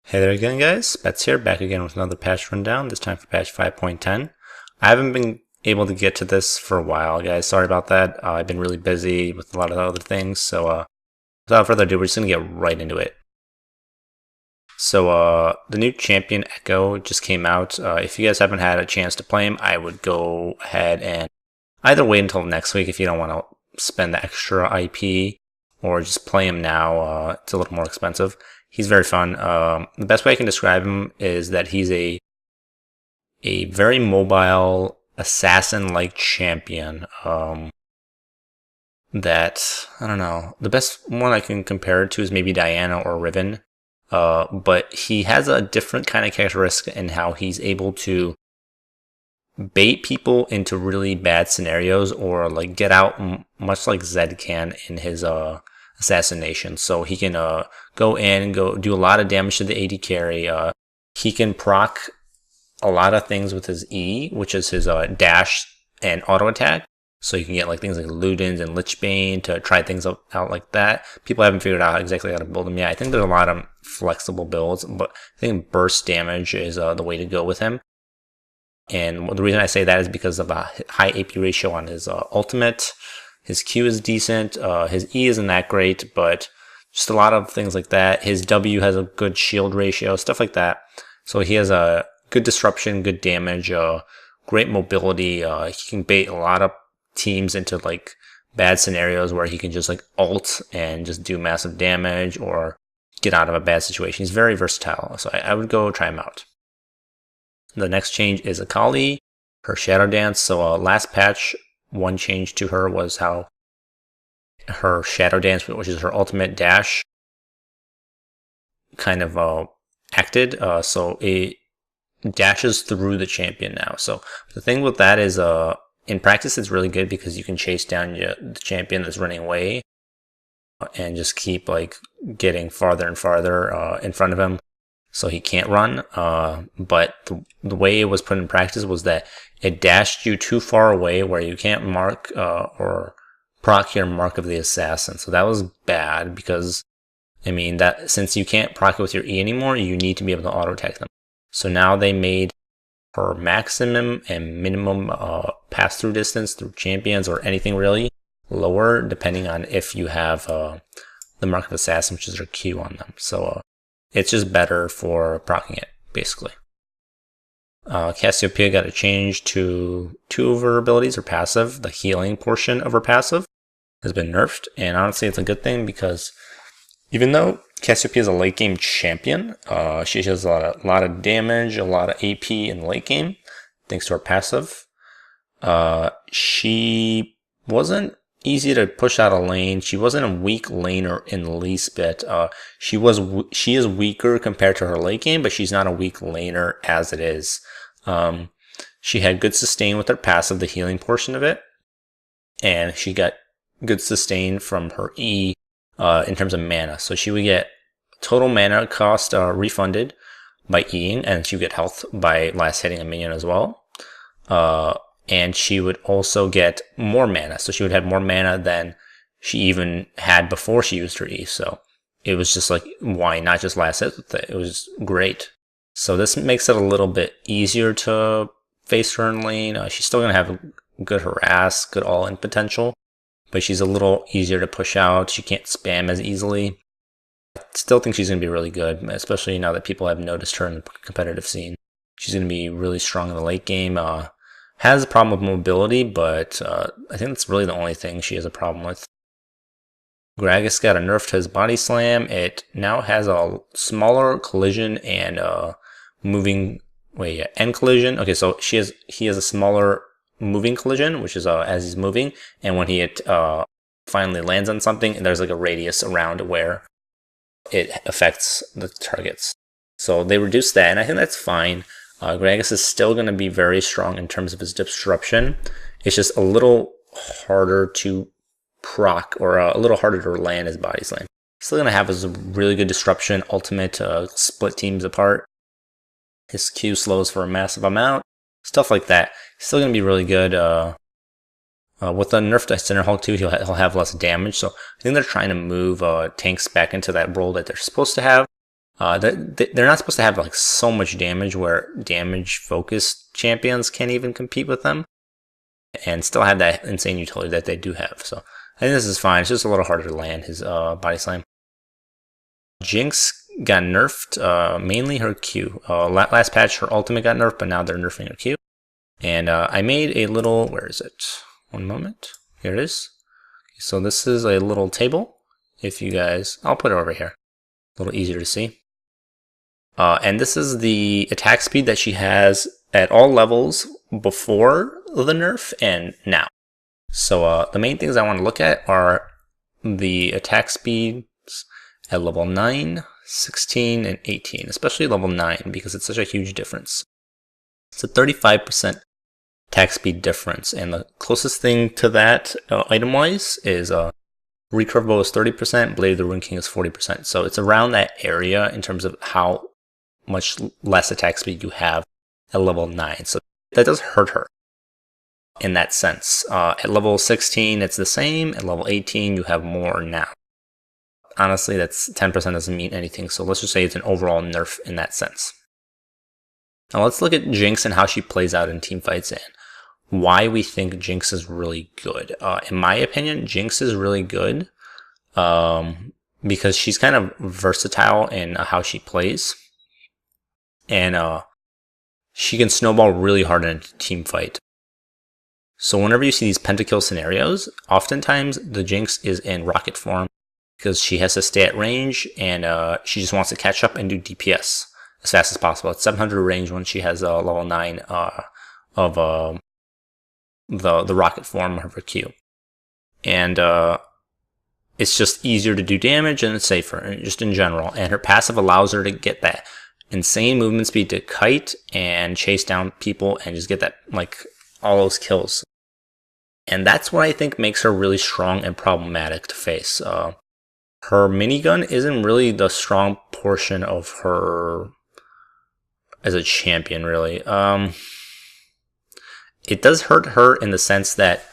Hey there again, guys. Spets here, back again with another patch rundown, this time for patch 5.10. I haven't been able to get to this for a while, guys. Sorry about that. I've been really busy with a lot of other things, so without further ado, we're just going to get right into it. So the new champion, Ekko, just came out. If you guys haven't had a chance to play him, I would go ahead and either wait until next week if you don't want to spend the extra IP, or just play him now. It's a little more expensive. He's very fun. The best way I can describe him is that he's a very mobile assassin-like champion. That, I don't know, the best one I can compare it to is maybe Diana or Riven. But he has a different kind of characteristic in how he's able to bait people into really bad scenarios, or like get out much like Zed can in his assassination. So he can go in and go do a lot of damage to the AD carry. He can proc a lot of things with his E, which is his dash and auto attack. So you can get like things like Ludens and Lichbane to try things out like that. People haven't figured out exactly how to build them yet. I think there's a lot of flexible builds, but I think burst damage is the way to go with him. And the reason I say that is because of a high AP ratio on his ultimate. His Q is decent. His E isn't that great, but just a lot of things like that. His W has a good shield ratio, stuff like that. So he has a good disruption, good damage, great mobility. He can bait a lot of teams into like bad scenarios where he can just like ult and just do massive damage or get out of a bad situation. He's very versatile, so I would go try him out. The next change is Akali, her Shadow Dance. So last patch, one change to her was how her Shadow Dance, which is her ultimate dash, kind of acted. So it dashes through the champion now. So the thing with that is, in practice, it's really good because you can chase down the champion that's running away and just keep like getting farther and farther in front of him, so he can't run. But the way it was put in practice was that it dashed you too far away where you can't mark or proc your mark of the assassin. So that was bad because, I mean, that since you can't proc it with your E anymore, you need to be able to auto attack them. So now they made her maximum and minimum pass-through distance through champions or anything really lower, depending on if you have the mark of assassin, which is her Q on them. So it's just better for proccing it, basically. Cassiopeia got a change to two of her abilities, her passive. The healing portion of her passive has been nerfed, and honestly it's a good thing because even though Cassiopeia is a late game champion, she does a lot of damage, a lot of AP in the late game, thanks to her passive. She wasn't easy to push out a lane. She wasn't a weak laner in the least bit. She is weaker compared to her late game, but she's not a weak laner as it is. She had good sustain with her passive, the healing portion of it, and she got good sustain from her E in terms of mana. So she would get total mana cost refunded by Eing, and she would get health by last hitting a minion as well. And she would also get more mana. So she would have more mana than she even had before she used her E. So it was just like, why not just last hit with it? It was great. So this makes it a little bit easier to face her in lane. She's still going to have good harass, good all-in potential, but she's a little easier to push out. She can't spam as easily. I still think she's going to be really good, especially now that people have noticed her in the competitive scene. She's going to be really strong in the late game. Has a problem with mobility, but I think that's really the only thing she has a problem with. Gragas got a nerf to his body slam. It now has a smaller collision and end collision. Okay, so he has a smaller moving collision, which is as he's moving, and when he finally lands on something, there's like a radius around where it affects the targets. So they reduced that, and I think that's fine. Gragas is still going to be very strong in terms of his disruption. It's just a little harder to proc, or a little harder to land his body slam. Still going to have his really good disruption, ultimate split teams apart. His Q slows for a massive amount, stuff like that. Still going to be really good. With the nerf to Center Hulk too, he'll have less damage. So I think they're trying to move tanks back into that role that they're supposed to have. They're not supposed to have like so much damage where damage focused champions can't even compete with them and still have that insane utility that they do have. So I think this is fine. It's just a little harder to land his body slam. Jinx got nerfed, mainly her Q. Last patch her ultimate got nerfed, but now they're nerfing her Q. And I made a little, where is it? One moment. Here it is. So this is a little table. If you guys, I'll put it over here. A little easier to see. And this is the attack speed that she has at all levels before the nerf and now. So the main things I want to look at are the attack speeds at level 9, 16, and 18, especially level 9 because it's such a huge difference. It's a 35% attack speed difference, and the closest thing to that item-wise is Recurve Bow is 30%, Blade of the Rune King is 40%. So it's around that area in terms of how much less attack speed you have at level 9. So that does hurt her in that sense. At level 16, it's the same. At level 18, you have more now. Honestly, that's 10% doesn't mean anything. So let's just say it's an overall nerf in that sense. Now let's look at Jinx and how she plays out in team fights and why we think Jinx is really good. In my opinion, Jinx is really good because she's kind of versatile in how she plays. And she can snowball really hard in a team fight. So whenever you see these pentakill scenarios, oftentimes the Jinx is in rocket form because she has to stay at range and she just wants to catch up and do DPS as fast as possible. It's 700 range when she has level 9 of the rocket form of her Q. And it's just easier to do damage and it's safer, just in general. And her passive allows her to get that insane movement speed to kite and chase down people and just get that, like, all those kills. And that's what I think makes her really strong and problematic to face. Her minigun isn't really the strong portion of her as a champion, really. It does hurt her in the sense that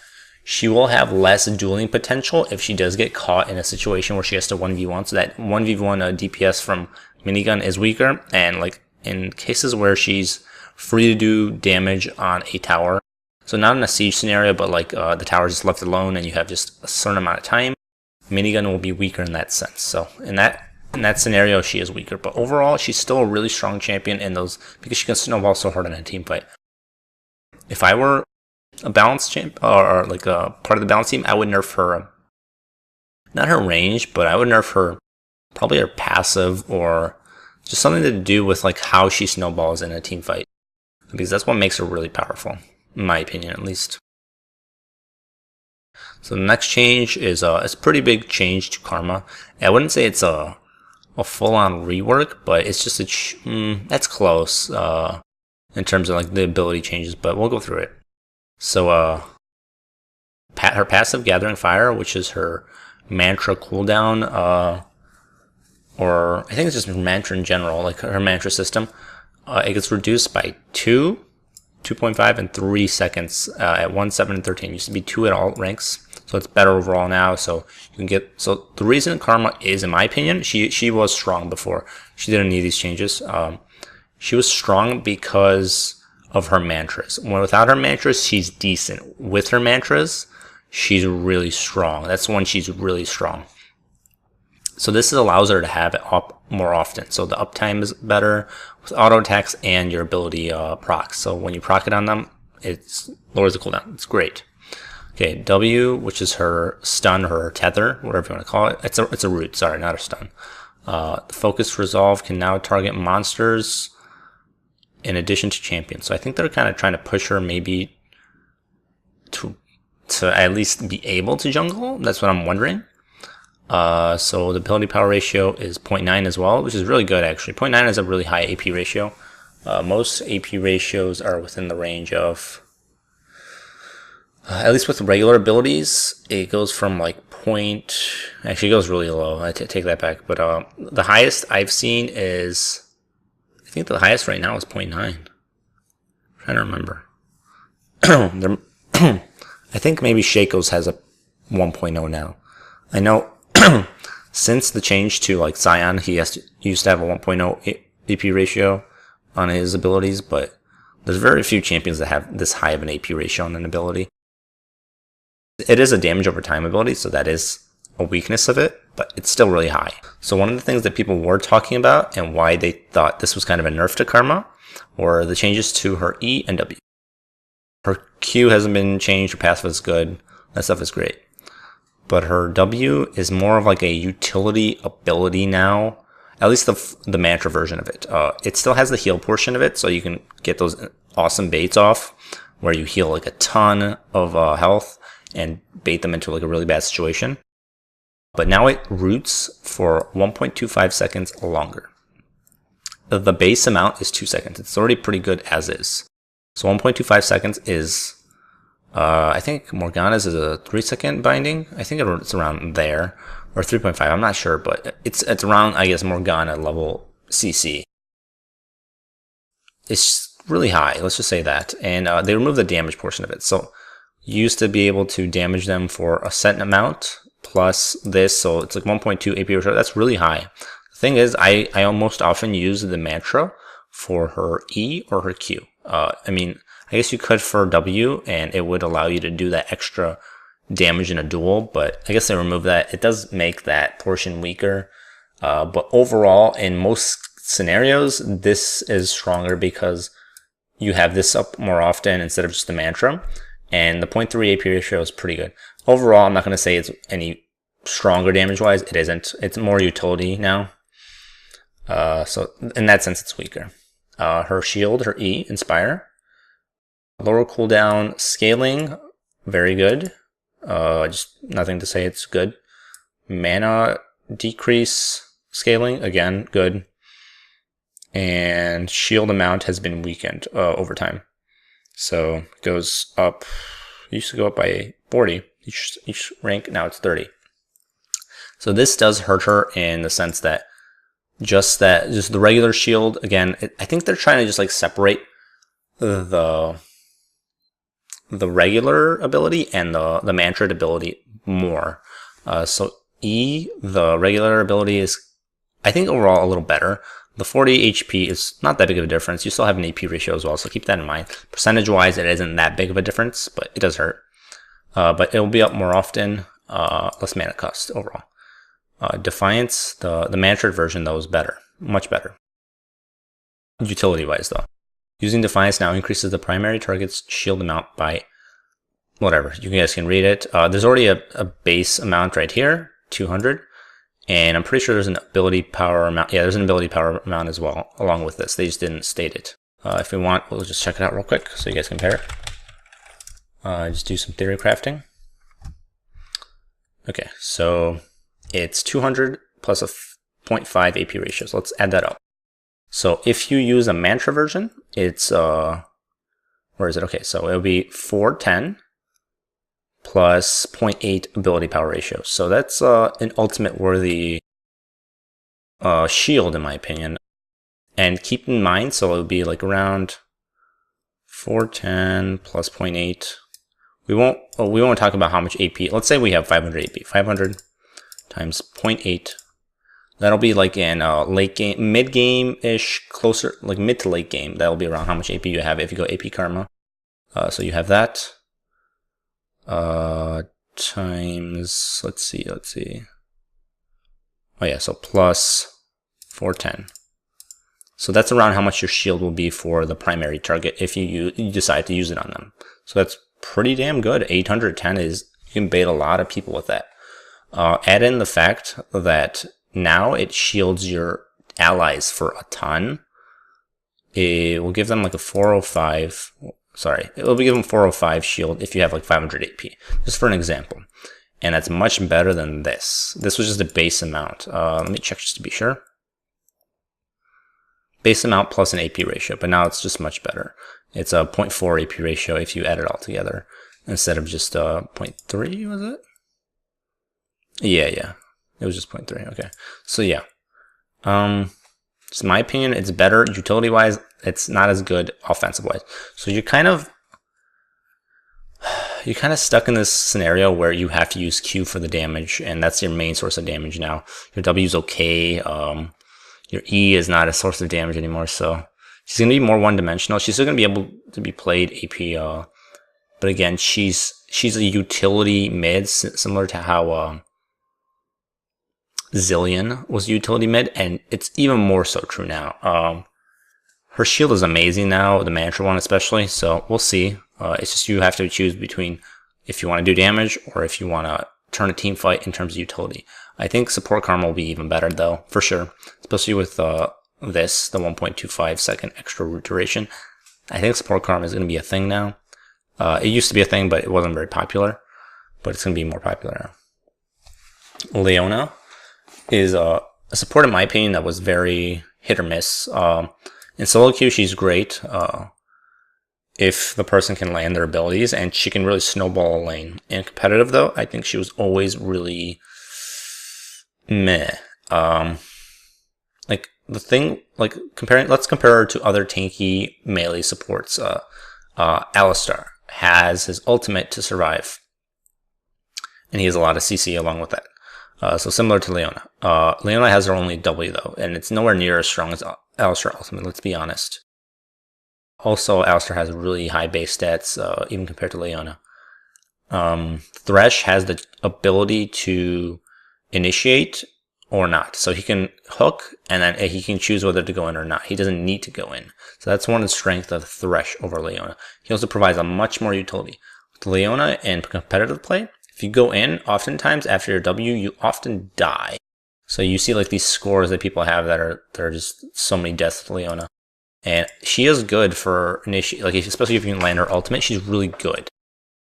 she will have less dueling potential if she does get caught in a situation where she has to 1v1. So that 1v1 DPS from minigun is weaker, and like in cases where she's free to do damage on a tower, so not in a siege scenario, but like the tower is just left alone and you have just a certain amount of time, minigun will be weaker in that sense. So in that scenario, she is weaker, but overall she's still a really strong champion in those because she can snowball so hard in a team fight. If I were a balanced champ or like a part of the balance team, I would nerf her, not her range, but I would nerf her probably her passive or just something to do with like how she snowballs in a team fight, because that's what makes her really powerful, in my opinion at least. So the next change is it's a pretty big change to Karma. I wouldn't say it's a full-on rework, but it's just that's close in terms of like the ability changes, but we'll go through it. So her passive Gathering Fire, which is her mantra cooldown, or I think it's just mantra in general, like her mantra system, it gets reduced by 2, 2.5, and 3 seconds at 1, 7, and 13. It used to be 2 at all ranks, so it's better overall now. So you can get, so the reason Karma is, in my opinion, she was strong before. She didn't need these changes. She was strong because of her mantras. Without her mantras, she's decent. With her mantras, she's really strong. That's when she's really strong. So this allows her to have it up more often. So the uptime is better with auto attacks and your ability procs. So when you proc it on them, it lowers the cooldown. It's great. Okay, W, which is her stun or her tether, whatever you want to call it. It's a root, sorry, not a stun. The Focus Resolve can now target monsters in addition to champions. So I think they're kind of trying to push her maybe to at least be able to jungle. That's what I'm wondering. So the ability power ratio is 0.9 as well, which is really good actually. 0.9 is a really high AP ratio. Most AP ratios are within the range of, at least with regular abilities, it goes from like actually it goes really low. I take that back. But the highest I've seen is, I think the highest right now is 0.9. I'm trying to remember. I think maybe Shaco's has a 1.0 now. I know Since the change to like Sion, he used to have a 1.0 AP ratio on his abilities, but there's very few champions that have this high of an AP ratio on an ability. It is a damage over time ability, so that is a weakness of it, but it's still really high. So one of the things that people were talking about and why they thought this was kind of a nerf to Karma were the changes to her E and W. Her Q hasn't been changed, her passive is good, that stuff is great. But her W is more of like a utility ability now, at least the mantra version of it. It still has the heal portion of it, so you can get those awesome baits off where you heal like a ton of health and bait them into like a really bad situation. But now it roots for 1.25 seconds longer. The base amount is 2 seconds. It's already pretty good as is. So 1.25 seconds is, I think Morgana's is a 3-second binding. I think it's around there, or 3.5. I'm not sure, but it's around, I guess, Morgana level CC. It's really high, let's just say that. And they removed the damage portion of it. So you used to be able to damage them for a set amount plus this, so it's like 1.2 AP ratio. That's really high. The thing is, I almost often use the mantra for her E or her Q. I mean, I guess you could for W, and it would allow you to do that extra damage in a duel, but I guess they removed that. It does make that portion weaker, but overall, in most scenarios, this is stronger because you have this up more often instead of just the mantra, and the 0.3 AP ratio is pretty good. Overall, I'm not going to say it's any stronger damage-wise. It isn't. It's more utility now. So in that sense, it's weaker. Her shield, her E, Inspire. Lower cooldown, scaling, very good. Just nothing to say, it's good. Mana decrease, scaling, again, good. And shield amount has been weakened over time. So it goes up, it used to go up by 40 each rank, now it's 30. So this does hurt her in the sense that just the regular shield, again, I think they're trying to just like separate the regular ability and the mantra ability more. So E, the regular ability, is I think overall a little better. The 40 HP is not that big of a difference. You still have an AP ratio as well, so keep that in mind. Percentage-wise, it isn't that big of a difference, but it does hurt. But it will be up more often, less mana cost overall. Defiance, the mantra version, though, is better. Much better. Utility-wise, though. Using Defiance now increases the primary target's shield amount by whatever. You guys can read it. There's already a base amount right here, 200. And I'm pretty sure there's an ability power amount. Yeah, there's an ability power amount as well, along with this. They just didn't state it. If we want, we'll just check it out real quick so you guys compare it. Just do some theory crafting. Okay, so it's 200 plus a 0.5 AP ratio. So let's add that up. So if you use a mantra version, it's, where is it? Okay, so it'll be 410 plus 0.8 ability power ratio. So that's an ultimate worthy shield in my opinion. And keep in mind, so it'll be like around 410 plus 0.8. We won't talk about how much AP. Let's say we have 500 AP. 500 times 0.8. That'll be like in late game, mid game ish, closer like mid to late game. That'll be around how much AP you have if you go AP Karma. So you have that. Times, let's see. Oh yeah, so plus 410. So that's around how much your shield will be for the primary target if you decide to use it on them. So that's pretty damn good. 810 is, you can bait a lot of people with that. Add in the fact that now it shields your allies for a ton. It will give them like a 405. Sorry, it will give them 405 shield if you have like 500 AP, just for an example. And that's much better than this. This was just a base amount. Let me check just to be sure. Base amount plus an AP ratio, but now it's just much better. It's a 0.4 AP ratio if you add it all together, instead of just 0.3, was it? Yeah, it was just 0.3, okay. So yeah, it's my opinion, it's better utility-wise. It's not as good offensive-wise. So you're kind of, you're kind of stuck in this scenario where you have to use Q for the damage, and that's your main source of damage now. Your W is okay. Your E is not a source of damage anymore, so she's going to be more one-dimensional. She's still going to be able to be played AP, but again, she's a utility mid, similar to how Zillion was utility mid, and it's even more so true now. Her shield is amazing now, the mantra one especially, so we'll see. It's just you have to choose between if you want to do damage or if you want to turn a team fight in terms of utility. I think support karma will be even better though, for sure. Especially with the 1.25 second extra root duration. I think support karma is going to be a thing now. It used to be a thing, but it wasn't very popular. But it's going to be more popular now. Leona is a support, in my opinion, that was very hit or miss. In solo queue, she's great if the person can land their abilities, and she can really snowball a lane. In competitive, though, I think she was always really meh. Like the thing, like let's compare her to other tanky melee supports. Alistar has his ultimate to survive, and he has a lot of CC along with that. So similar to Leona. Leona has her only W though, and it's nowhere near as strong as Alistar ultimate, let's be honest. Also, Alistar has really high base stats, even compared to Leona. Thresh has the ability to initiate or not. So he can hook, and then he can choose whether to go in or not. He doesn't need to go in. So that's one of the strengths of Thresh over Leona. He also provides a much more utility. With Leona in competitive play, if you go in, oftentimes after your W, you often die. So you see like these scores that people have that are just so many deaths with Leona. And she is good for initiate, like especially if you can land her ultimate, she's really good.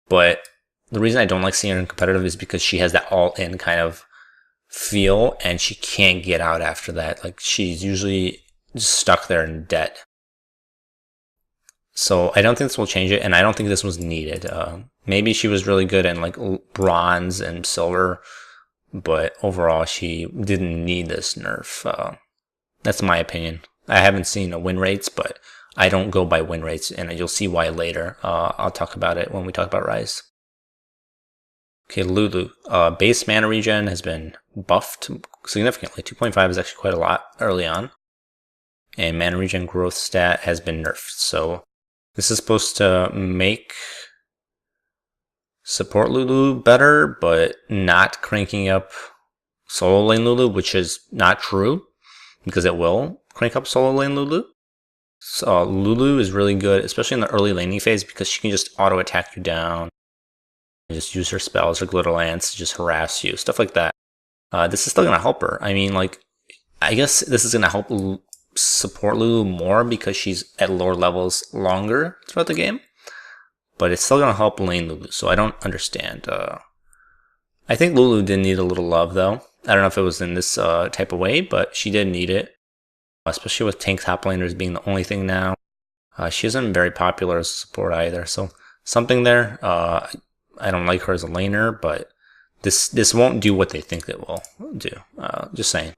But the reason I don't like seeing her in competitive is because she has that all-in kind of feel, and she can't get out after that. Like she's usually just stuck there and dead. So I don't think this will change it, and I don't think this was needed. Maybe she was really good in like bronze and silver, but overall she didn't need this nerf. That's my opinion. I haven't seen win rates, but I don't go by win rates, and you'll see why later. I'll talk about it when we talk about Ryze. Okay, Lulu. Base mana regen has been buffed significantly. 2.5 is actually quite a lot early on. And mana regen growth stat has been nerfed. So this is supposed to make support Lulu better, but not cranking up solo lane Lulu, which is not true, because it will crank up solo lane Lulu. So Lulu is really good, especially in the early laning phase, because she can just auto attack you down. And just use her spells, her glitter lance to just harass you, stuff like that. This is still going to help her. I mean, like, I guess this is going to help support Lulu more because she's at lower levels longer throughout the game. But it's still going to help lane Lulu, so I don't understand. I think Lulu did need a little love, though. I don't know if it was in this type of way, but she did need it. Especially with tank top laners being the only thing now. She isn't very popular as a support either, so something there. I don't like her as a laner, but this won't do what they think it will do. Just saying.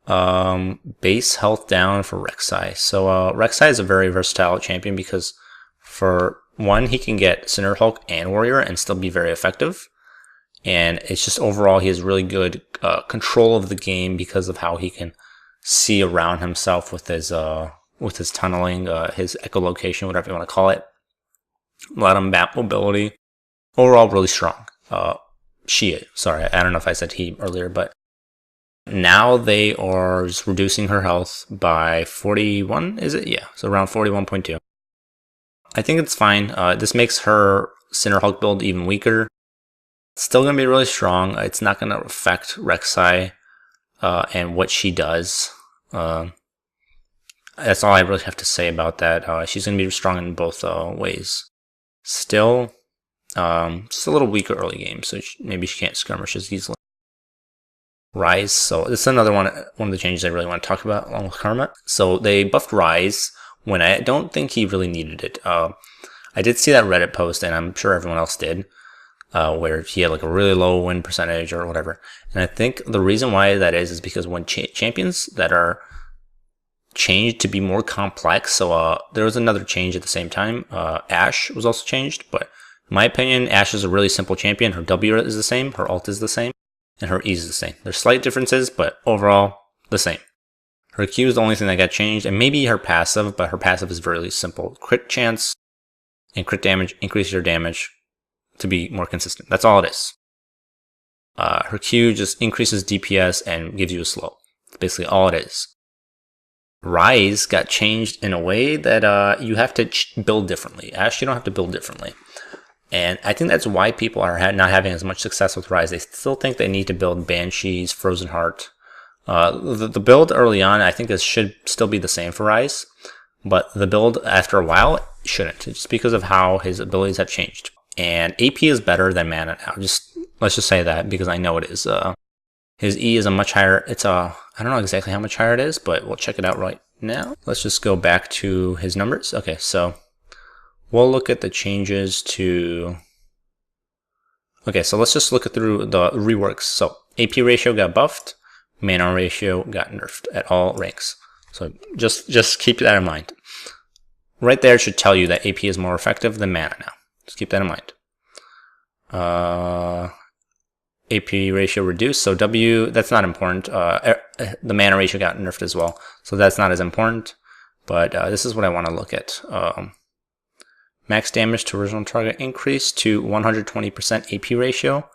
Base health down for Rek'sai. So Rek'sai is a very versatile champion because for one, he can get Cinder Hulk and Warrior and still be very effective. And it's just overall he has really good control of the game because of how he can see around himself with his tunneling, his echolocation, whatever you want to call it. A lot of map mobility. Overall, really strong. Sorry, I don't know if I said he earlier, but now they are just reducing her health by 41, is it? Yeah, so around 41.2. I think it's fine. This makes her Cinder Hulk build even weaker. It's still going to be really strong. It's not going to affect Rek'sai and what she does. That's all I really have to say about that. She's going to be strong in both ways. Still, just a little weaker early game, so maybe she can't skirmish as easily. Ryze, so this is another one of the changes I really want to talk about along with Karma. So they buffed Ryze when I don't think he really needed it. I did see that Reddit post, and I'm sure everyone else did, where he had like a really low win percentage or whatever. And I think the reason why that is because when champions that are changed to be more complex, so there was another change at the same time. Ashe was also changed, but In my opinion, Ashe is a really simple champion. Her W is the same, her ult is the same, and her E is the same. There's slight differences, but overall, the same. Her Q is the only thing that got changed, and maybe her passive, but her passive is really simple. Crit chance and crit damage increase your damage to be more consistent. That's all it is. Her Q just increases DPS and gives you a slow. That's basically all it is. Ryze got changed in a way that you have to build differently. Ashe, you don't have to build differently. And I think that's why people are not having as much success with Ryze. They still think they need to build Banshees, Frozen Heart. The build early on, I think this should still be the same for Ryze. But the build after a while shouldn't, just because of how his abilities have changed. And AP is better than mana now. Let's just say that, because I know it is. His E is a much higher, I don't know exactly how much higher it is, but we'll check it out right now. Let's just go back to his numbers. Okay, so we'll look at the changes to... Okay, so let's just look through the reworks. So AP ratio got buffed, mana ratio got nerfed at all ranks. So just keep that in mind. Right there should tell you that AP is more effective than mana now. Just keep that in mind. AP ratio reduced, so W, that's not important. The mana ratio got nerfed as well, so that's not as important. But this is what I want to look at. Max damage to original target increased to 120% AP ratio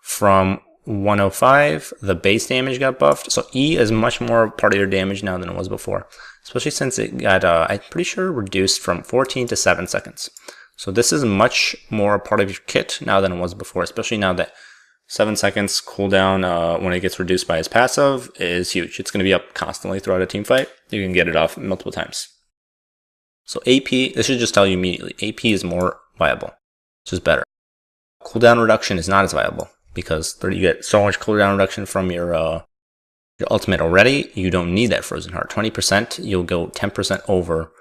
from 105. The base damage got buffed, so E is much more part of your damage now than it was before, especially since it got, I'm pretty sure, reduced from 14 to 7 seconds. So this is much more part of your kit now than it was before, especially now that 7 seconds cooldown when it gets reduced by his passive is huge. It's going to be up constantly throughout a team fight. You can get it off multiple times. So AP, this should just tell you immediately, AP is more viable. It's just better. Cooldown reduction is not as viable because you get so much cooldown reduction from your ultimate already. You don't need that Frozen Heart. 20%, you'll go 10% over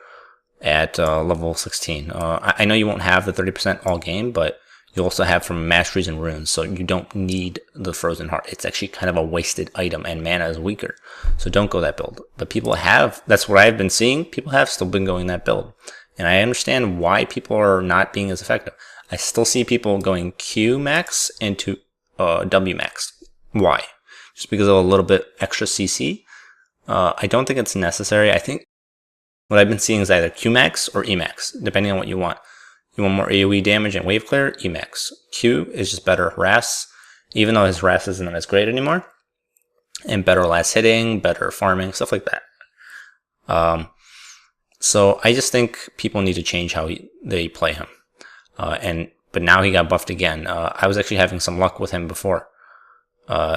at level 16. I know you won't have the 30% all game, but you also have from Masteries and Runes, so you don't need the Frozen Heart. It's actually kind of a wasted item, and mana is weaker, so don't go that build. But people have, that's what I've been seeing, people have still been going that build. And I understand why people are not being as effective. I still see people going Q max into W max. Why? Just because of a little bit extra CC? I don't think it's necessary. I think what I've been seeing is either Q max or E max, depending on what you want. You want more AoE damage and wave clear, E max. Q is just better harass, even though his harass isn't as great anymore. And better last hitting, better farming, stuff like that. So I just think people need to change how they play him. But now he got buffed again. I was actually having some luck with him before.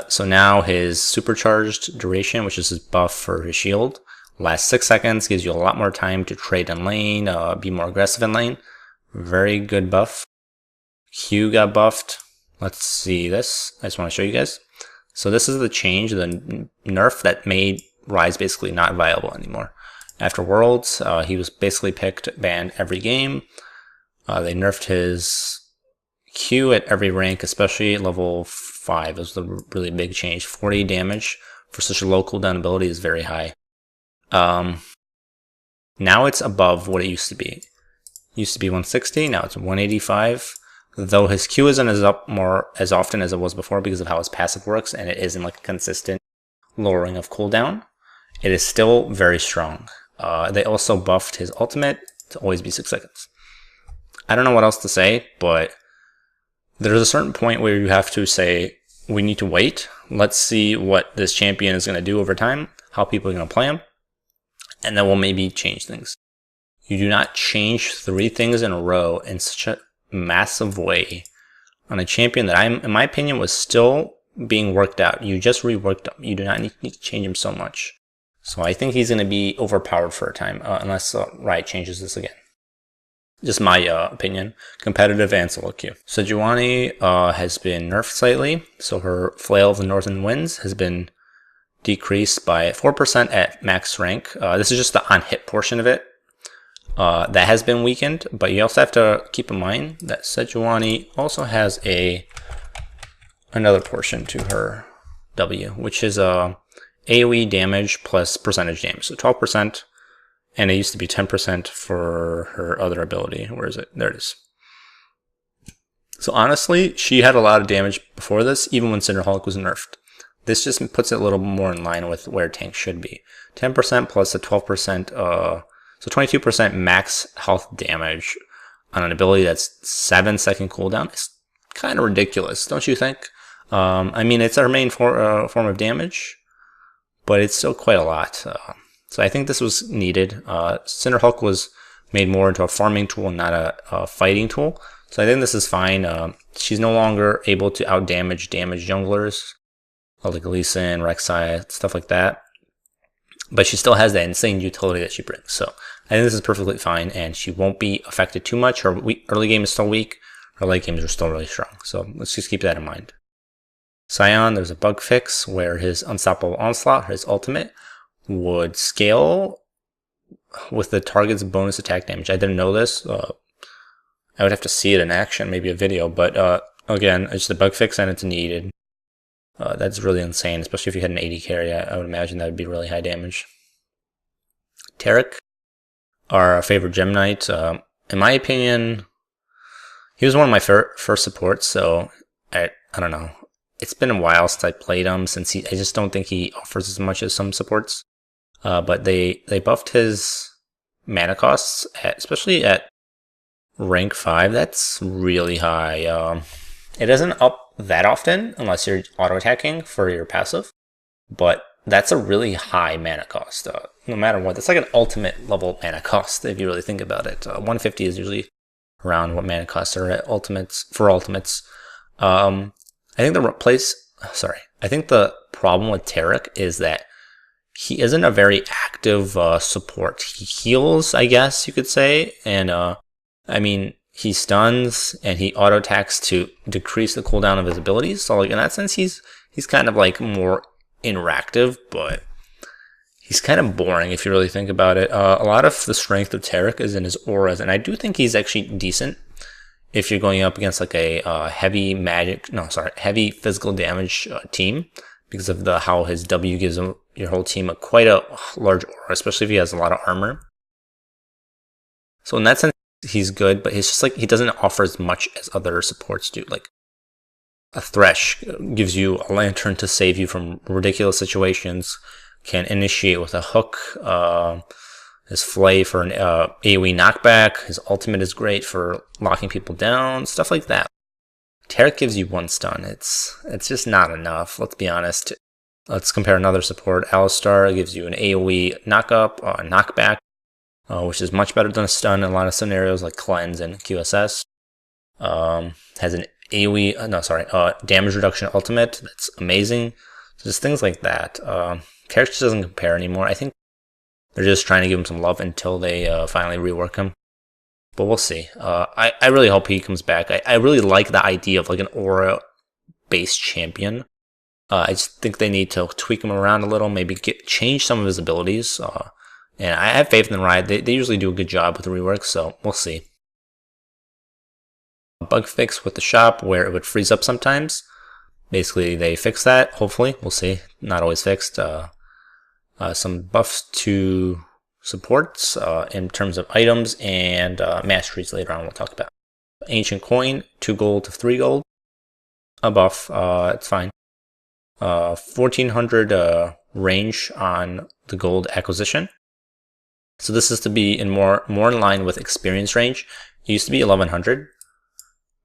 So now his supercharged duration, which is his buff for his shield, lasts 6 seconds, gives you a lot more time to trade in lane, be more aggressive in lane. Very good buff. Q got buffed. Let's see this. I just want to show you guys. So this is the change, the nerf that made Ryze basically not viable anymore. After Worlds, he was basically banned every game. They nerfed his Q at every rank, especially at level 5. It was the really big change. 40 damage for such a low cooldown ability is very high. Now it's above what it used to be. It used to be 160, now it's 185. Though his Q isn't as often as it was before because of how his passive works, and it isn't like a consistent lowering of cooldown. It is still very strong. They also buffed his ultimate to always be 6 seconds. I don't know what else to say, but there's a certain point where you have to say, we need to wait. Let's see what this champion is going to do over time, how people are going to play him, and then we'll maybe change things. You do not change 3 things in a row in such a massive way on a champion that in my opinion, was still being worked out. You just reworked him. You do not need to change him so much. So I think he's going to be overpowered for a time, unless Riot changes this again. Just my opinion. Competitive and solo queue. Sejuani has been nerfed slightly, so her Flail of the Northern Winds has been decreased by 4% at max rank. This is just the on-hit portion of it. That has been weakened, but you also have to keep in mind that Sejuani also has another portion to her W, which is AoE damage plus percentage damage. So 12%, and it used to be 10% for her other ability. Where is it? There it is. So honestly, she had a lot of damage before this, even when Cinderhulk was nerfed. This just puts it a little more in line with where tanks should be. 10% plus a 12%, so 22% max health damage on an ability that's 7-second cooldown is kind of ridiculous, don't you think? I mean, it's our main form of damage, but it's still quite a lot. So I think this was needed. Cinderhulk was made more into a farming tool, not a fighting tool. So I think this is fine. She's no longer able to outdamage junglers, like Lee Sin, Rek'Sai, stuff like that. But she still has that insane utility that she brings. So I think this is perfectly fine, and she won't be affected too much. Her early game is still weak. Her late games are still really strong. So let's just keep that in mind. Sion, there's a bug fix where his Unstoppable Onslaught, his ultimate, would scale with the target's bonus attack damage. I didn't know this. I would have to see it in action, maybe a video. But again, it's a bug fix and it's needed. That's really insane, especially if you had an 80 carry. I would imagine that would be really high damage. Taric, our favorite Gem Knight. In my opinion, he was one of my first supports, so I don't know. It's been a while since I played him, I just don't think he offers as much as some supports. But they buffed his mana costs, especially at rank 5. That's really high. It doesn't up that often unless you're auto-attacking for your passive, but that's a really high mana cost. No matter what, that's like an ultimate level mana cost if you really think about it. 150 is usually around what mana costs are at ultimates for ultimates. I think the problem with Taric is that he isn't a very active support. He heals, I guess you could say, and I mean, he stuns and he auto attacks to decrease the cooldown of his abilities. So like in that sense, he's kind of like more interactive, but he's kind of boring if you really think about it. A lot of the strength of Taric is in his auras, and I do think he's actually decent if you're going up against like a heavy physical damage team, because of how his W gives him your whole team quite a large aura, especially if he has a lot of armor. So in that sense, he's good, but he's just like, he doesn't offer as much as other supports do. Like a Thresh gives you a lantern to save you from ridiculous situations, can initiate with a hook, his Flay for an AoE knockback, his ultimate is great for locking people down, stuff like that. Taric gives you 1 stun. It's just not enough, let's be honest. Let's compare another support. Alistar gives you an AoE knockback, which is much better than a stun in a lot of scenarios like Cleanse and QSS. Has an AoE, damage reduction ultimate. That's amazing. Just things like that. Taric just doesn't compare anymore. I think they're just trying to give him some love until they finally rework him. But we'll see. I really hope he comes back. I really like the idea of like an aura-based champion. I just think they need to tweak him around a little, maybe change some of his abilities. And I have faith in Riot. They usually do a good job with the rework, so we'll see. A bug fix with the shop where it would freeze up sometimes. Basically, they fix that, hopefully. We'll see. Not always fixed. Some buffs to supports in terms of items and masteries later on we'll talk about. Ancient Coin, 2 gold to 3 gold. A buff, it's fine. 1400 range on the gold acquisition. So this is to be in more in line with experience range. It used to be 1100,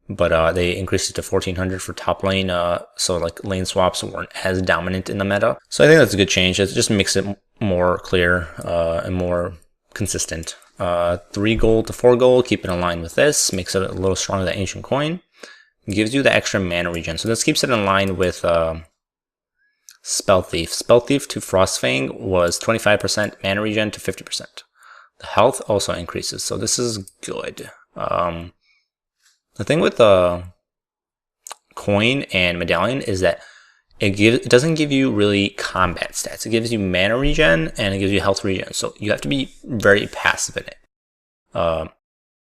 but they increased it to 1400 for top lane. So like lane swaps weren't as dominant in the meta. So I think that's a good change. It just makes it more clear and more consistent. 3 gold to 4 gold, keep it in line with this. Makes it a little stronger than Ancient Coin. Gives you the extra mana regen. So this keeps it in line with Spell Thief. Spell Thief to Frostfang was 25% mana regen to 50%. The health also increases, so this is good. The thing with Coin and Medallion is that it doesn't give you really combat stats. It gives you mana regen and it gives you health regen, so you have to be very passive in it.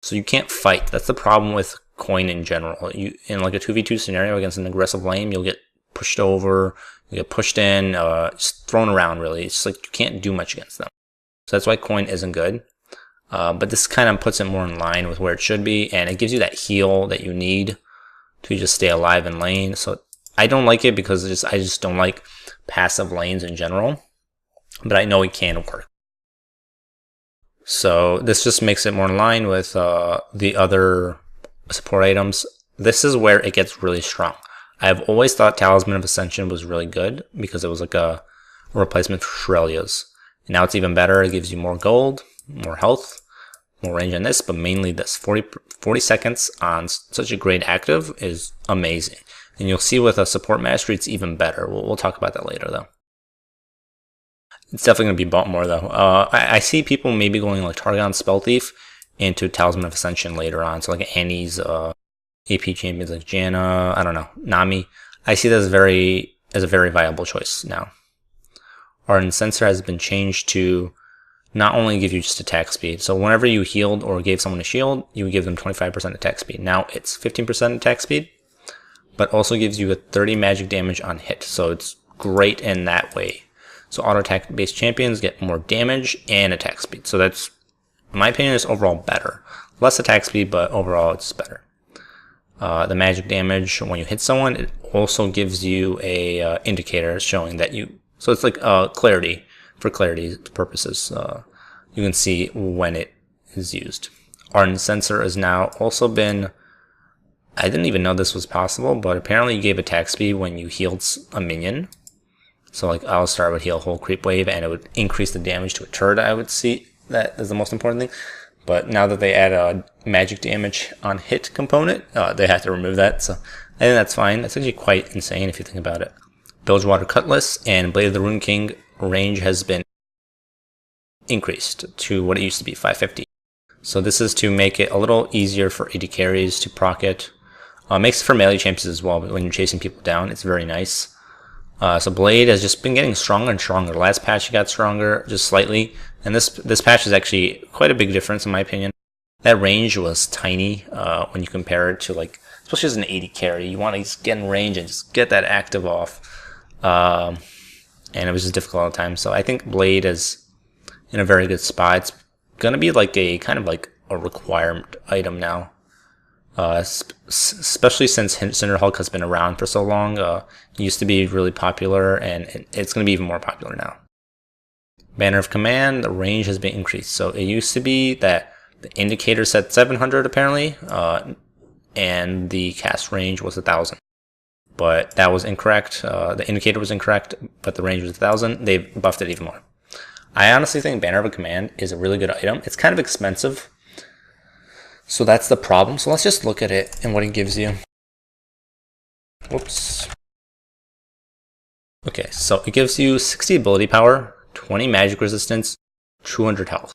So you can't fight. That's the problem with Coin in general. In like a 2v2 scenario against an aggressive lane, you'll get pushed over, you get pushed in, just thrown around really. It's like you can't do much against them. So that's why Coin isn't good. But this kind of puts it more in line with where it should be, and it gives you that heal that you need to just stay alive in lane. So I don't like it because I just don't like passive lanes in general, but I know it can work. So this just makes it more in line with the other support items. This is where it gets really strong. I've always thought Talisman of Ascension was really good because it was like a replacement for Shrelia's. Now it's even better. It gives you more gold, more health, more range on this, but mainly this 40 seconds on such a great active is amazing. And you'll see with a support mastery, it's even better. We'll talk about that later though. It's definitely going to be bought more though. I see people maybe going like Targon Spell Thief into Talisman of Ascension later on. So like Annie's AP champions like Janna, I don't know, Nami. I see that as a very viable choice now. Ardent Censer has been changed to not only give you just attack speed. So whenever you healed or gave someone a shield, you would give them 25% attack speed. Now it's 15% attack speed, but also gives you a 30 magic damage on hit. So it's great in that way. So auto attack based champions get more damage and attack speed. So that's, in my opinion, is overall better. Less attack speed, but overall it's better. The magic damage when you hit someone, it also gives you a indicator showing that you. So it's like clarity for clarity purposes. You can see when it is used. Ardent Censer has now also been. I didn't even know this was possible, but apparently you gave attack speed when you healed a minion. So like Alistar would heal a whole creep wave and it would increase the damage to a turret. I would see that as the most important thing. But now that they add a magic damage on hit component, they have to remove that. So I think that's fine. That's actually quite insane if you think about it. Bilgewater Cutlass and Blade of the Rune King range has been increased to what it used to be, 550. So this is to make it a little easier for AD carries to proc it. Makes it for melee champions as well, but when you're chasing people down, it's very nice. So Blade has just been getting stronger and stronger. Last patch it got stronger just slightly, and this patch is actually quite a big difference in my opinion. That range was tiny when you compare it to like, especially as an AD carry, you want to just get in range and just get that active off, and it was just difficult all the time. So I think Blade is in a very good spot. It's gonna be like a kind of like a requirement item now. Especially since Cinderhulk has been around for so long. It used to be really popular, and it's going to be even more popular now. Banner of Command, the range has been increased. So it used to be that the indicator said 700 apparently, and the cast range was 1,000. But that was incorrect. The indicator was incorrect, but the range was 1,000. They've buffed it even more. I honestly think Banner of Command is a really good item. It's kind of expensive. So that's the problem. So let's just look at it and what it gives you. Whoops. Okay, so it gives you 60 ability power, 20 magic resistance, 200 health.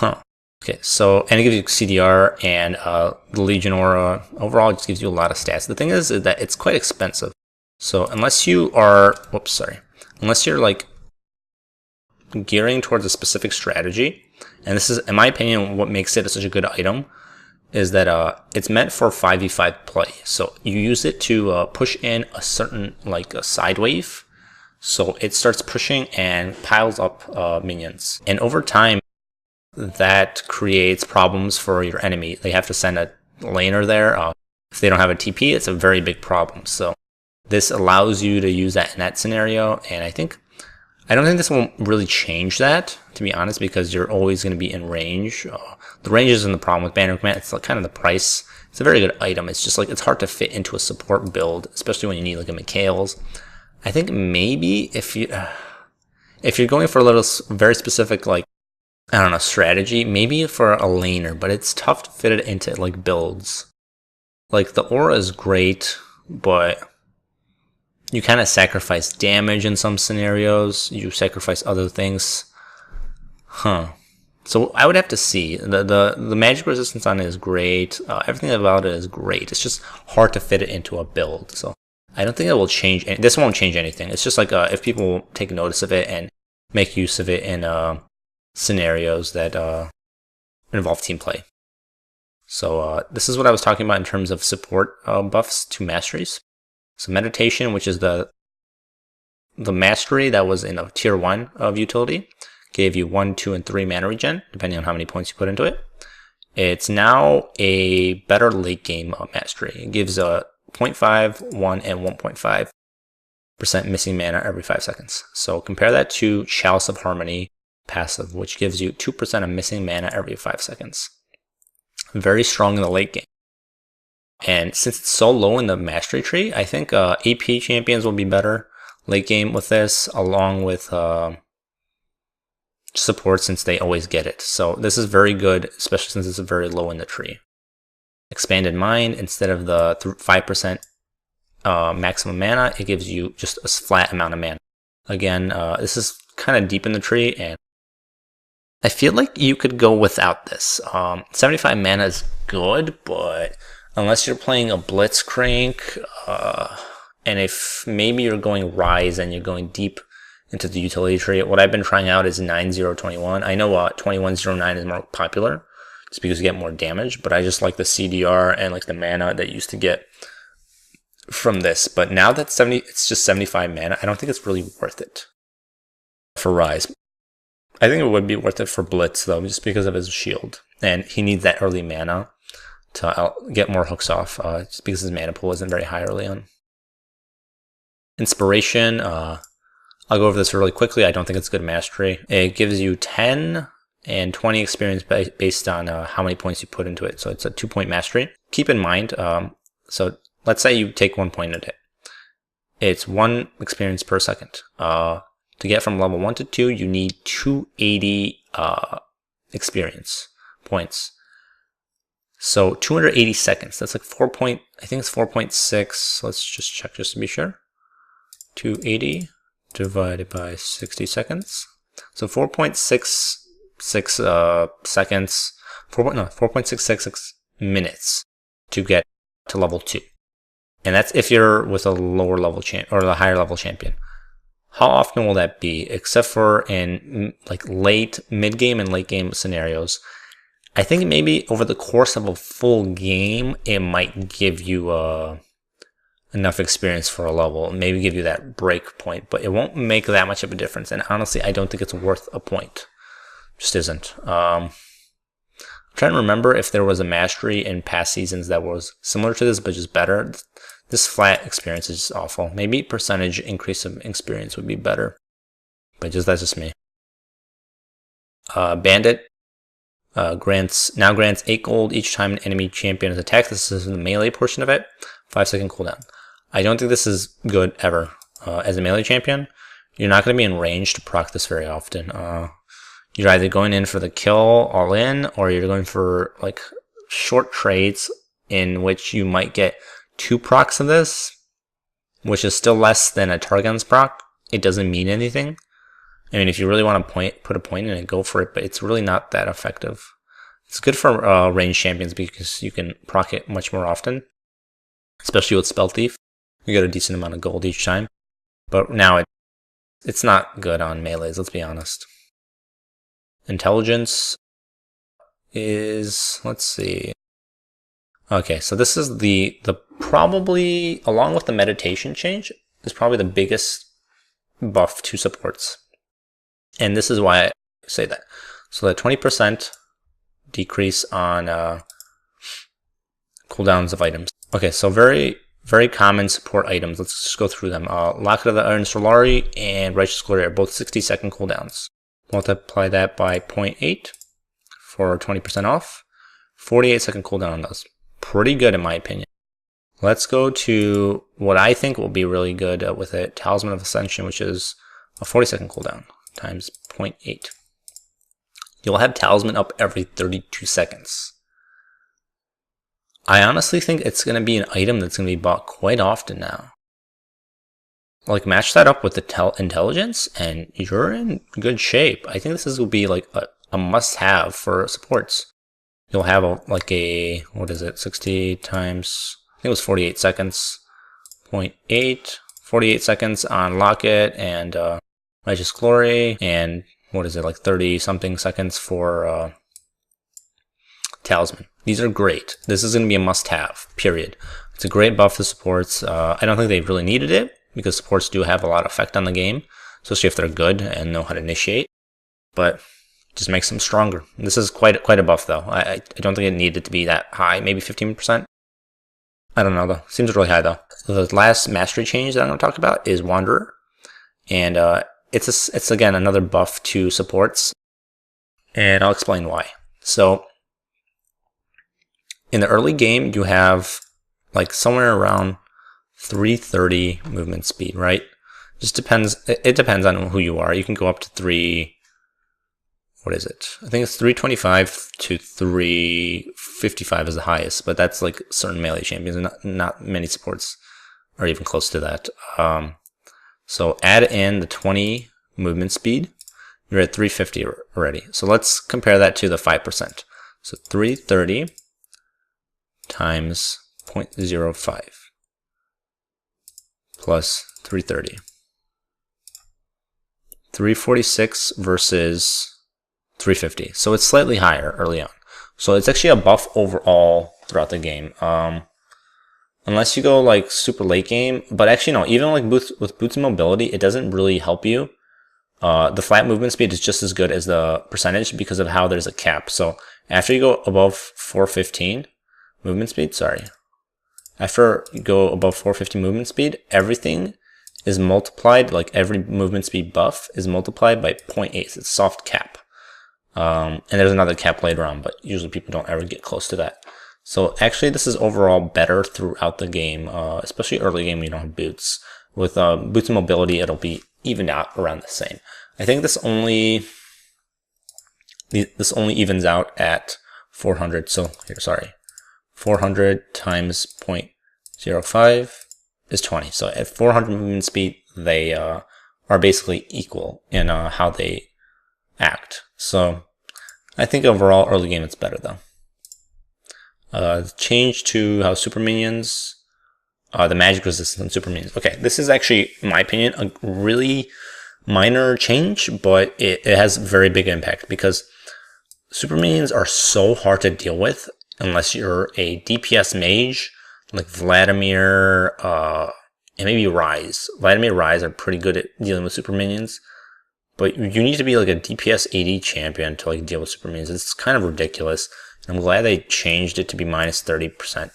Okay, so, and it gives you CDR and the Legion Aura. Overall, it just gives you a lot of stats. The thing is that it's quite expensive. So unless you are, unless you're like gearing towards a specific strategy, and this is, in my opinion, what makes it such a good item, is that it's meant for 5v5 play. So you use it to push in a certain, like a side wave. So it starts pushing and piles up minions. And over time, that creates problems for your enemy. They have to send a laner there. If they don't have a TP, it's a very big problem. So this allows you to use that in that scenario. And I don't think this will really change that, to be honest, because you're always going to be in range. The range isn't the problem with Banner of Command. It's like kind of the price. It's a very good item. It's just like it's hard to fit into a support build, especially when you need like a Mikhail's. I think maybe if you're going for a little very specific, like, I don't know, strategy, maybe for a laner, but it's tough to fit it into like builds. Like the aura is great, but you kind of sacrifice damage in some scenarios. You sacrifice other things. So I would have to see. The magic resistance on it is great. Everything about it is great. It's just hard to fit it into a build. So I don't think it will change. This won't change anything. It's just like if people take notice of it and make use of it in scenarios that involve team play. So this is what I was talking about in terms of support buffs to masteries. So meditation, which is the mastery that was in a tier 1 of utility, gave you 1, 2, and 3 mana regen, depending on how many points you put into it. It's now a better late game mastery. It gives a 0.5, 1, and 1.5% missing mana every 5 seconds. So compare that to Chalice of Harmony passive, which gives you 2% of missing mana every 5 seconds. Very strong in the late game. And since it's so low in the mastery tree, I think AP champions will be better late game with this, along with support, since they always get it. So this is very good, especially since it's very low in the tree. Expanded Mind, instead of the 5% maximum mana, it gives you just a flat amount of mana. Again, this is kind of deep in the tree, and I feel like you could go without this. 75 mana is good, but unless you're playing a Blitzcrank, and if maybe you're going Ryze and you're going deep into the utility tree, what I've been trying out is 9021. I know 2109 is more popular, just because you get more damage, but I just like the CDR and like the mana that you used to get from this. But now that it's just 75 mana, I don't think it's really worth it for Ryze. I think it would be worth it for Blitz though, just because of his shield, and he needs that early mana to get more hooks off, just because his mana pool isn't very high early on. Inspiration, I'll go over this really quickly. I don't think it's good mastery. It gives you 10 and 20 experience based on how many points you put into it. So it's a 2-point mastery. Keep in mind, so let's say you take 1 point at it. It's 1 experience per second. To get from level 1 to 2, you need 280 experience points. So 280 seconds. That's like I think it's 4.6. Let's just check just to be sure. 280 divided by 60 seconds. So 4.66 seconds. 4.666 minutes to get to level 2. And that's if you're with a lower level champ or a higher level champion. How often will that be? Except for in like mid game and late game scenarios. I think maybe over the course of a full game, it might give you enough experience for a level, maybe give you that break point, but it won't make that much of a difference. And honestly, I don't think it's worth a point. Just isn't. I'm trying to remember if there was a mastery in past seasons that was similar to this, but just better. This flat experience is just awful. Maybe percentage increase of experience would be better, but that's just me. Bandit grants 8 gold each time an enemy champion is attacked. This is the melee portion of it. 5-second cooldown. I don't think this is good ever. As a melee champion, you're not going to be in range to proc this very often. You're either going in for the kill all in, or you're going for like short trades in which you might get 2 procs of this, which is still less than a Targon's proc. It doesn't mean anything. I mean, if you really want to put a point in it, go for it, but it's really not that effective. It's good for ranged champions because you can proc it much more often, especially with Spell Thief. You get a decent amount of gold each time. But now it's not good on melees, let's be honest. Intelligence is, let's see. Okay, so this is the probably, along with the meditation change, is probably the biggest buff to supports. And this is why I say that. So the 20% decrease on cooldowns of items. Okay, so very common support items. Let's just go through them. Locket of the Iron Solari and Righteous Glory are both 60-second cooldowns. Multiply that by 0.8 for 20% off. 48-second cooldown on those. Pretty good in my opinion. Let's go to what I think will be really good with it. Talisman of Ascension, which is a 40-second cooldown times 0.8. You'll have Talisman up every 32 seconds. I honestly think it's going to be an item that's going to be bought quite often now. Like, match that up with the intelligence and you're in good shape. I think this will be like a must-have for supports. You'll have what is it, 60 times, I think it was 48 seconds, 0.8, 48 seconds on Locket and Righteous Glory, and what is it, like 30-something seconds for Talisman. These are great. This is going to be a must-have, period. It's a great buff to supports. I don't think they really needed it, because supports do have a lot of effect on the game, especially if they're good and know how to initiate. But Just makes them stronger. This is quite a buff though. I don't think it needed to be that high. Maybe 15%. I don't know though. Seems really high though. So the last mastery change that I'm going to talk about is Wanderer, and it's again another buff to supports, and I'll explain why. So in the early game, you have like somewhere around 330 movement speed, right? Just depends. It depends on who you are. You can go up to what is it? I think it's 325 to 355 is the highest, but that's like certain melee champions, and not many supports are even close to that. So add in the 20 movement speed, you're at 350 already. So let's compare that to the 5%. So 330 times 0.05 plus 330. 346 versus 350. So it's slightly higher early on. So it's actually a buff overall throughout the game. Unless you go like super late game, but actually no, even like with boots and mobility, it doesn't really help you. The flat movement speed is just as good as the percentage because of how there's a cap. So after you go above 415 movement speed, after you go above 450 movement speed, everything is multiplied, like every movement speed buff is multiplied by 0.8. It's a soft cap. And there's another cap later on, but usually people don't ever get close to that. So actually this is overall better throughout the game, especially early game when you don't have boots. With boots and mobility, it'll be evened out around the same. I think this only evens out at 400. So here, 400 times 0.05 is 20. So at 400 movement speed, they are basically equal in how they act. So I think overall early game it's better though. Change to how super minions, the magic resistance on super minions. Okay, this is actually, in my opinion, a really minor change, but it has very big impact because super minions are so hard to deal with unless you're a DPS mage like Vladimir and maybe Ryze. Vladimir, Ryze are pretty good at dealing with super minions, but you need to be like a DPS AD champion to like deal with super minions. It's kind of ridiculous. I'm glad they changed it to be minus 30%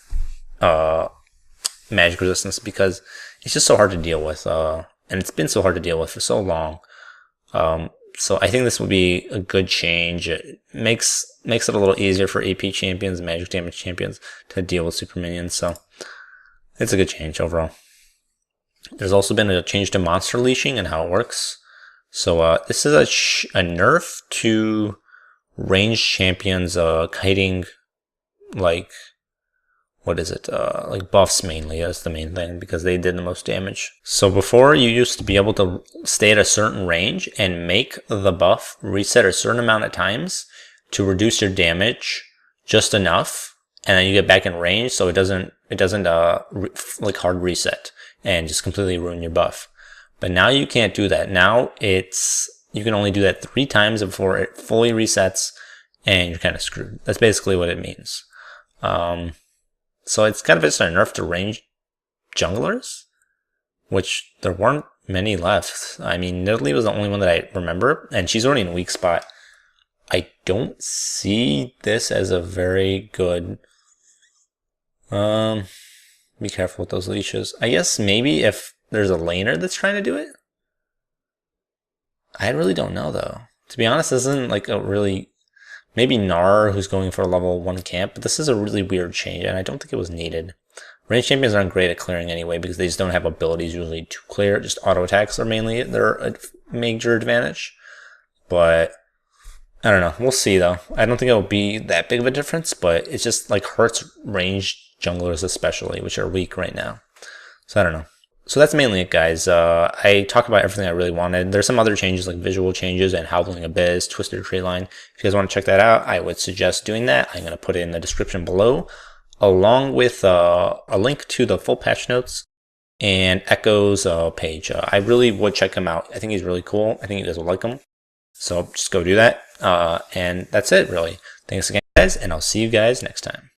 magic resistance because it's just so hard to deal with, and it's been so hard to deal with for so long. So I think this would be a good change. It makes it a little easier for AP champions, magic damage champions to deal with super minions. So it's a good change overall. There's also been a change to monster leashing and how it works. So this is a nerf to ranged champions kiting, like, what is it, like buffs mainly. That's the main thing because they did the most damage. So before, you used to be able to stay at a certain range and make the buff reset a certain amount of times to reduce your damage just enough, and then you get back in range so it doesn't like hard reset and just completely ruin your buff. But now you can't do that. Now you can only do that 3 times before it fully resets, and you're kind of screwed. That's basically what it means. So it's kind of just a nerf to range junglers, which there weren't many left. I mean, Nidalee was the only one that I remember, and she's already in a weak spot. I don't see this as a very good... be careful with those leashes. I guess maybe if there's a laner that's trying to do it? I really don't know, though. To be honest, this isn't like a really... Maybe Gnar, who's going for a level 1 camp, but this is a really weird change, and I don't think it was needed. Ranged champions aren't great at clearing anyway, because they just don't have abilities usually to clear. Just auto attacks are mainly their major advantage. But, I don't know. We'll see, though. I don't think it'll be that big of a difference, but it just like hurts ranged junglers especially, which are weak right now. So I don't know. So that's mainly it, guys. I talked about everything I really wanted. There's some other changes like visual changes and Howling Abyss, Twisted Tree Line. If you guys want to check that out, I would suggest doing that. I'm going to put it in the description below, along with a link to the full patch notes and Ekko's page. I really would check him out. I think he's really cool. I think you guys will like him. So just go do that. And that's it, really. Thanks again, guys, and I'll see you guys next time.